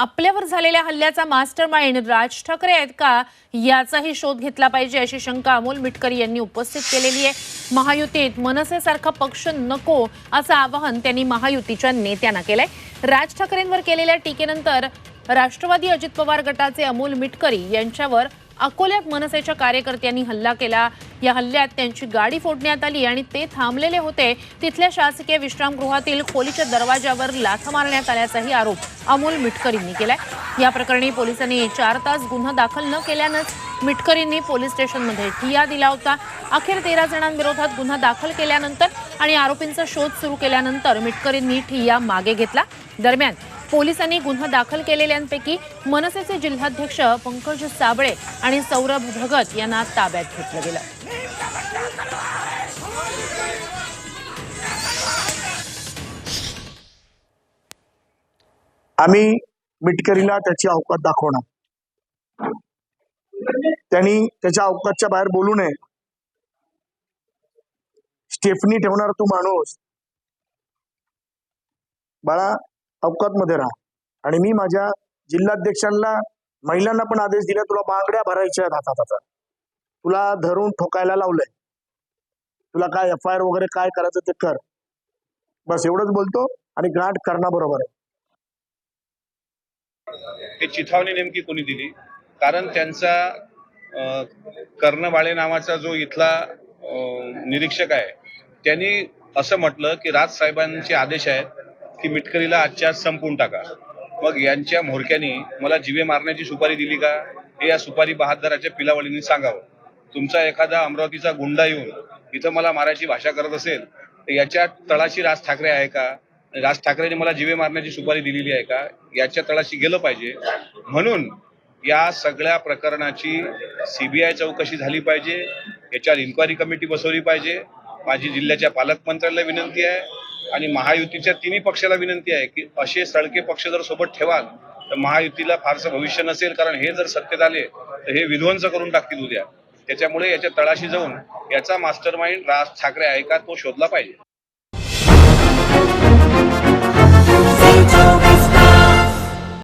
आपल्यावर झालेल्या हल्ल्याचा मास्टरमाइंड राज ठाकरे आहेत का याचाही शोध घेतला पाहिजे अशी शंका अमोल मिटकरी यांनी उपस्थित केलेली आहे। महायुतीत मनसेसारखा पक्ष नको असं आवाहन त्यांनी महायुतीच्या नेत्यांना केलंय। राज ठाकरेंवर केलेल्या टीकेनंतर राष्ट्रवादी अजित पवार गटाचे अमोल मिटकरी यांच्यावर अकोल्यात मनसेच्या कार्यकर्त्यांनी हल्ला केला। या हल्ल्यात त्यांची गाडी फोडण्यात आली आणि ते थांबलेले होते तिथल्या शासकीय विश्रामगृहातील खोलीच्या दरवाजावर लाथा मारण्यात आल्याचाही आरोप अमोल मिटकरींनी केलाय। या प्रकरणी पोलिसांनी 4 तास गुन्हा दाखल न केल्यानंच मिटकरींनी पोलीस स्टेशनमध्ये ठिय्या दिला होता। अखेर 13 जणांविरोधात गुन्हा दाखल केल्यानंतर आणि आरोपींचा शोध सुरू केल्यानंतर मिटकरींनी ठिय्या मागे घेतला। दरम्यान पोलिसांनी गुन्हा दाखल केलेल्यांपैकी मनसेचे जिल्हाध्यक्ष पंकज साबळे आणि सौरभ भगत यांना ताब्यात घेतलं गेलं। आम्ही मिटकरीला त्याची अवकात दाखवणार, त्यांनी त्याच्या अवकातच्या बाहेर बोलू नये। स्टेफनी ठेवणार तू माणूस बाळा, अवकात मध्ये राहा। आणि मी माझ्या जिल्हाध्यक्षांना महिलांना पण आदेश दिला, तुला बांगड्या भरायच्या हातात, तुला धरून ठोकायला लावलंय, तुला काय FIR वगैरे काय करायचं ते कर, बस एवढंच बोलतो आणि गाठ करणं बरोबर आहे। हे चिथावणी नेमकी कोणी दिली? कारण त्यांचा कर्णबाळे नावाचा जो इथला निरीक्षक आहे त्यांनी असं म्हटलं की राज साहेबांचे आदेश आहेत की मिटकरीला आजच्या आज संपवून टाका। मग यांच्या म्होरक्यांनी मला जीवे मारण्याची सुपारी दिली का हे या सुपारी बहादराच्या पिलावळींनी सांगावं। तुमचा एखादा अमरावतीचा गुंडा येऊन इथं मला मारायची भाषा करत असेल तर याच्या तळाशी राज ठाकरे आहे का? राज ठाकरेंनी मला जीवे मारण्याची सुपारी दिलेली आहे का? याच्या तळाशी गेलं पाहिजे। म्हणून या सगळ्या प्रकरणाची CBI चौकशी झाली पाहिजे, याच्यावर इन्क्वायरी कमिटी बसवली पाहिजे। माझी जिल्ह्याच्या पालकमंत्र्यांना विनंती आहे आणि महायुतीच्या तिन्ही पक्षाला विनंती आहे की असे सळके पक्ष जर सोबत ठेवाल तर महायुतीला फारसं भविष्य नसेल, कारण हे जर सत्तेत आले तर हे विध्वंस करून टाकतील उद्या। त्याच्यामुळे याच्या तळाशी जाऊन याचा मास्टरमाइंड राज ठाकरे आहे का तो शोधला पाहिजे।